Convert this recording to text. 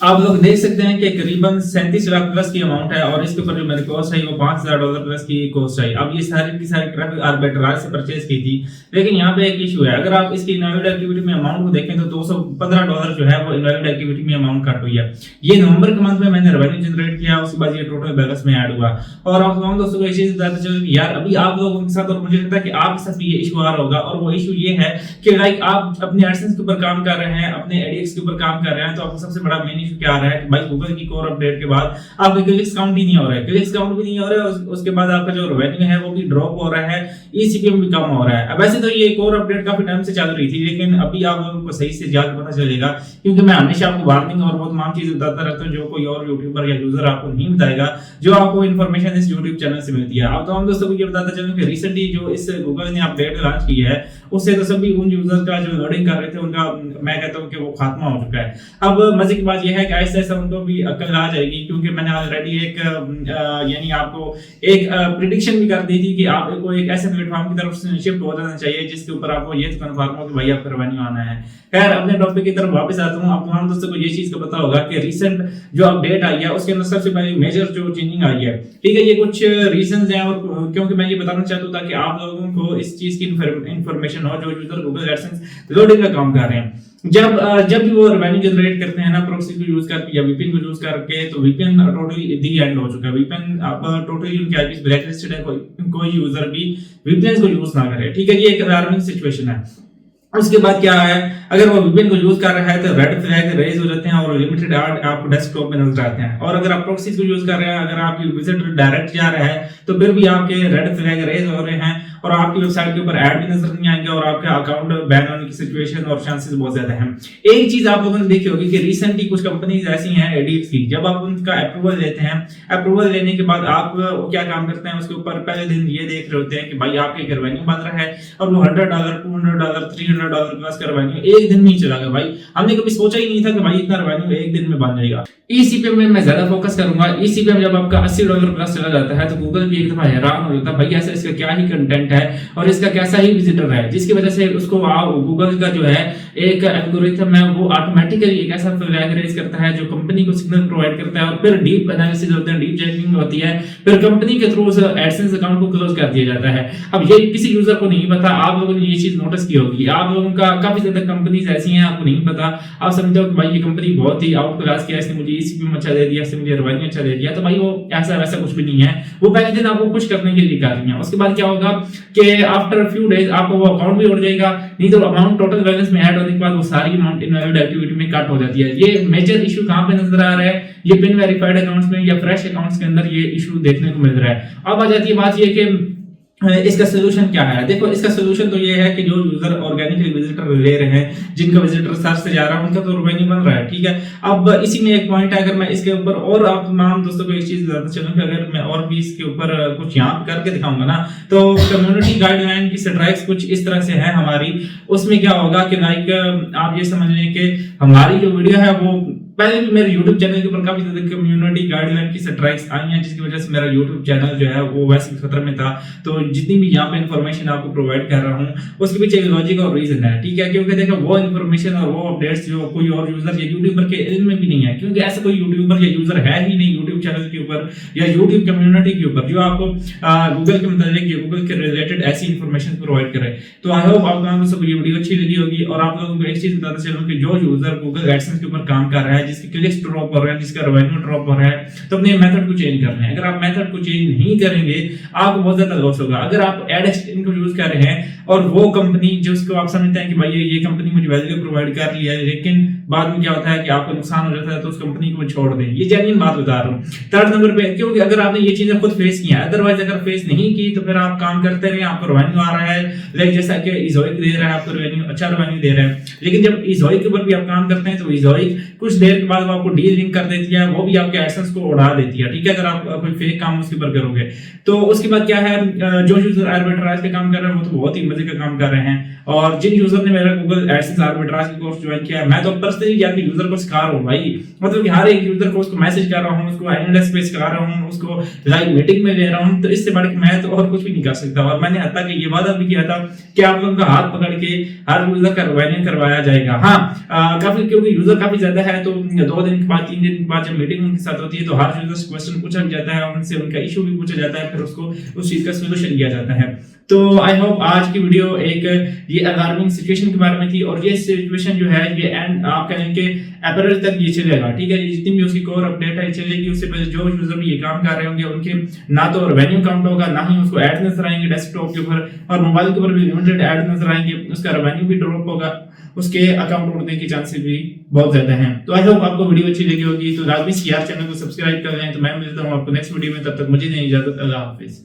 आप लोग देख सकते हैं कि करीबन 37 लाख प्लस की अमाउंट है और इसके ऊपर जो मेरी कॉस्ट है वो $5,000 प्लस की कॉस्ट है। अब ये सारी की सारी ट्रैफिक आर्बिट्राज से परचेज की थी, लेकिन यहाँ पे एक इशू है। अगर आप इसकी इनवैलिड एक्टिविटी में अमाउंट को देखें तो $215 जो है वो इनवैलिड एक्टिविटी में अमाउंट कट हुई है। ये नवंबर के मंथ में मैंने रेवेन्यू जनरेट किया, उसके बाद ये टोटल बैलेंस में ऐड हुआ। और आप तमाम दोस्तों को ये चीज बताते चलो कि यार अभी आप लोगों के साथ, और मुझे लगता है कि आपके साथ भी ये इशू आ रहा होगा, और वो इशू ये है कि लाइक आप अपने एडसेंस के ऊपर काम कर रहे हैं, अपने एडएक्स के ऊपर काम कर रहे हैं, तो आपको सबसे बड़ा मेन इशू क्या आ रहा है कि भाई गूगल की कोर अपडेट के बाद आपके क्लिक्स काउंट ही नहीं हो रहा है, क्लिक्स काउंट भी नहीं हो रहा है, उसके बाद आपका जो रेवेन्यू है वो भी ड्रॉप हो रहा है, ईसीपीएम भी कम हो रहा है। अब वैसे तो ये कोर अपडेट काफी टाइम से चल रही थी, लेकिन अभी आप लोगों को सही से जाके पता चलेगा, क्योंकि मैं हमेशा आपको वार्निंग और बहुत तमाम चीजें बताता रहता हूं जो कोई और यूट्यूबर या यूजर आपको नहीं बताएगा, जो आपको इन्फॉर्मेशन इस यूट्यूब चैनल से मिलती है। आप तमाम दोस्तों को ये बताता चलूं कि रिसेंटली जो इस गूगल ने अपडेट लॉन्च की है, उससे तो सभी उन यूजर्स का जो लोडिंग कर रहे थे उनका मैं कहता हूं कि वो खात्मा हो चुका है। अब मजे की बात यह है कि ऐसे ऐसे उनको भी अक्ल आ जाएगी, क्योंकि मैंने ऑलरेडी एक यानी आपको एक प्रिडिक्शन भी कर दी थी कि आपको एक ऐसे प्लेटफॉर्म की तरफ से शिफ्ट हो जाना चाहिए जिसके ऊपर आपको ये तो कंफर्म हो कि भाई आपका रेवेन्यू आना है। खैर अपने टॉपिक की तरफ वापस आता हूं। आप तमाम दोस्तों को ये चीज का पता होगा कि रिसेंट जो अपडेट आई है उसके अंदर सबसे पहले मेजर जो चेंजिंग आई है, ठीक है, ये कुछ रीजंस हैं, और क्योंकि मैं ये बताना चाहता हूं ताकि आप लोगों को इस चीज की इंफॉर्मेशन हो जो यूजर गूगल एडसेंस लोडिंग का काम कर रहे हैं। जब भी वो रेवेन्यू जनरेट करते हैं ना प्रॉक्सी को यूज करके या वीपीएन को यूज करके, तो वीपीएन टोटली दी एंड हो चुका है। वीपीएन अब टोटली उनके आईपी ब्लैकलिस्टेड है, कोई यूजर भी वीपीएन को यूज ना करे, ठीक है, ये एक अलार्मिंग सिचुएशन है। उसके बाद क्या है, अगर वो वीपीएन को यूज कर रहा है तो रेड फ्लैग रेज हो जाते हैं और लिमिटेड आर्ट आपको डेस्कटॉप में नजर आते हैं। और अगर आप प्रॉक्सी को यूज कर रहे हैं, अगर आपकी विजिटर डायरेक्ट जा रहा है तो फिर भी आपके रेड फ्लैग रेज हो रहे हैं और आपकी वेबसाइट के ऊपर ऐड भी नजर नहीं आएंगे और आपका अकाउंट बैन होने की सिचुएशन और चांसेस बहुत ज्यादा हैं। एक चीज आप लोगों ने देखी होगी कि रिसेंटली कुछ कंपनीज ऐसी हैं एडीएक्स की, जब आप उनका अप्रूवल लेते हैं, अप्रूवल लेने के बाद आप क्या काम करते हैं, उसके ऊपर पहले दिन ये देख रहे होते हैं कि भाई आपके एक रेवेन्यू बन रहा है और वो $100, $200, $300 प्लस का रेवेन्यू एक दिन में ही चला गया। भाई हमने कभी सोचा ही नहीं था कि भाई इतना रेवेन्यू एक दिन में बन जाएगा। ईसीपीएम में मैं ज्यादा फोकस करूंगा। ईसीपीएम जब आपका $80 प्लस चला जाता है तो गूगल भी एक दफा हैरान हो जाता है, भाई ऐसा इसका क्या ही कंटेंट है और इसका कैसा ही विजिटर है, जिसकी वजह से उसको गूगल का जो है एक एल्गोरिथम है वो ऑटोमेटिकली एक ऐसा फ्लैग रेज करता है जो कंपनी को सिग्नल प्रोवाइड करता है और फिर डीप एनालिसिस होते हैं, डीप चेकिंग होती है, फिर कंपनी के थ्रू उस एडसेंस अकाउंट को क्लोज कर दिया जाता है। अब ये किसी यूजर को नहीं पता, आप लोगों ने ये चीज नोटिस की होगी, आप लोगों का काफी ज्यादा कंपनीज ऐसी हैं आपको नहीं पता, आप समझते हो कि भाई ये कंपनी बहुत ही आउट क्लास की है, इसने मुझे ईसीपीएम अच्छा दे दिया, इसने मुझे रेवेन्यू अच्छा दे दिया, तो भाई वो ऐसा वैसा कुछ भी नहीं है, वो पहले दिन आपको खुश करने के लिए कर रही है। उसके बाद क्या होगा कि आफ्टर फ्यू डेज आपको वो अकाउंट भी उड़ जाएगा, नहीं तो अमाउंट टोटल बैलेंस में ऐड होने के बाद वो सारी अमाउंट इनवैलिड एक्टिविटी में कट हो जाती है। ये मेजर इशू कहां पे नजर आ रहा है, ये पिन वेरीफाइड अकाउंट्स में या फ्रेश अकाउंट्स के अंदर ये इशू देखने को मिल रहा है। अब आ जाती है बात ये कि इसका सोल्यूशन क्या है। देखो इसका सोल्यूशन तो ये है कि जो यूजर ऑर्गेनिकली विजिटर ले रहे हैं, जिनका विजिटर सर्च से जा रहा है, उनका तो रेवेन्यू बन रहा है, ठीक है। अब इसी में एक पॉइंट है, अगर मैं इसके ऊपर और आप तमाम दोस्तों को एक चीज बताता चलूं कि अगर मैं और भी इसके ऊपर कुछ यहाँ करके दिखाऊंगा ना, तो कम्युनिटी गाइडलाइन की स्ट्राइक्स कुछ इस तरह से है हमारी। उसमें क्या होगा कि लाइक आप ये समझ लें कि हमारी जो वीडियो है वो पहले भी मेरे YouTube चैनल के ऊपर काफी ज्यादा कम्युनिटी गाइडलाइन की स्ट्राइक्स आई हैं, जिसकी वजह से मेरा YouTube चैनल जो है वो वैसे खतरे में था। तो जितनी भी यहाँ पे इन्फॉर्मेशन आपको प्रोवाइड कर रहा हूँ उसके पीछे एक लॉजिक और रीजन है, ठीक है, क्योंकि देखो वो इन्फॉर्मेशन और वो अपडेट्स जो कोई और यूजर या यूट्यूबर के इल्म में भी नहीं है, क्योंकि ऐसा कोई यूट्यूबर या यूजर है ही नहीं YouTube चैनल के ऊपर या YouTube कम्युनिटी के ऊपर जो आपको गूगल के मतलब या गूगल के रिलेटेड ऐसी इन्फॉर्मेशन प्रोवाइड करे। तो आई होप आप लोगों को ये वीडियो अच्छी लगी होगी और आप लोगों को एक चीज बताता चलूं कि जो यूजर गूगल एडसेंस के ऊपर काम कर रहा है, जिसके क्लिक्स ड्रॉप हो रहे हैं, जिसका रेवेन्यू ड्रॉप हो रहा है, तो अपने मेथड को चेंज करना है। अगर आप मेथड को चेंज नहीं करेंगे आपको बहुत ज्यादा लॉस होगा। अगर आप एड एक्सटेंशन को यूज कर रहे हैं और वो कंपनी जिसको आप समझते हैं कि भाई ये कंपनी मुझे वैल्यू प्रोवाइड कर रही है, लेकिन बाद में क्या होता है कि आपको नुकसान हो जाता है, तो उस कंपनी को छोड़ दें। ये जेन्युइन बात बता रहा हूं। थर्ड नंबर पे, क्योंकि अगर आपने ये चीजें खुद फेस की है, अदरवाइज अगर फेस नहीं की तो फिर आप काम करते रहे, आपको रेवेन्यू आ रहा है, लाइक जैसा कि इजोइक दे रहा है आपको रेवेन्यू, अच्छा रेवेन्यू दे रहा है, लेकिन जब इजोइक के ऊपर भी आप काम करते हैं तो इजोइक कुछ देर के बाद आपको डील लिंक कर देती है, वो भी आपके एडसेंस को उड़ा देती है, ठीक है, अगर आप कोई फेक काम उसके ऊपर करोगे। तो उसके बाद क्या है, जो यूजर आर्बिट्राज पे काम कर रहे हैं वो तो बहुत ही मजे का काम कर रहे हैं। और जिन यूजर ने मेरा गूगल एडसेंस आर्बिट्राज की कोर्स ज्वाइन किया, मैं तो पर्सनली जाके यूजर को सिखा रहा हूँ भाई, मतलब कि हर एक यूजर को उसको मैसेज कर रहा हूँ, उसको एंड पे सिखा रहा हूँ, उसको लाइव मीटिंग में ले रहा हूँ। तो इससे बढ़ के मैं तो और कुछ भी नहीं कर सकता। और मैंने हत्ता कि ये वादा भी किया था कि आप लोगों का हाथ पकड़ के हर यूजर का रिवाइनिंग करवाया जाएगा। हाँ, काफी क्योंकि यूजर काफी ज्यादा है, तो 2 दिन के बाद 3 दिन के बाद जब मीटिंग उनके साथ होती है तो हर यूजर से क्वेश्चन पूछा भी जाता है, उनसे उनका इशू भी पूछा जाता है, फिर उसको उस चीज का सोल्यूशन दिया जाता है। तो आई होप आज की वीडियो एक ये अलार्मिंग सिचुएशन के बारे में थी, और ये सिचुएशन जो है ये एंड आप कहें कि अप्रैल तक ये चलेगा, ठीक है। जितनी भी उसकी कोर अपडेट है चलेगी, उससे पहले जो यूजर भी ये काम कर रहे होंगे उनके ना तो रेवेन्यू काउंट होगा, ना ही उसको एड नजर आएंगे डेस्कटॉप के ऊपर, और मोबाइल के ऊपर भी लिमिटेड एड नजर आएंगे, उसका रेवेन्यू भी ड्रॉप होगा, उसके अकाउंट उड़ने के चांसेस भी बहुत ज्यादा हैं। तो आई होप आपको वीडियो अच्छी लगी होगी। तो राजवी सीआर चैनल को सब्सक्राइब कर लें। तो मैं मिलता हूँ आपको नेक्स्ट वीडियो में, तब तक मुझे नहीं इजाजत, अल्लाह हाफिज।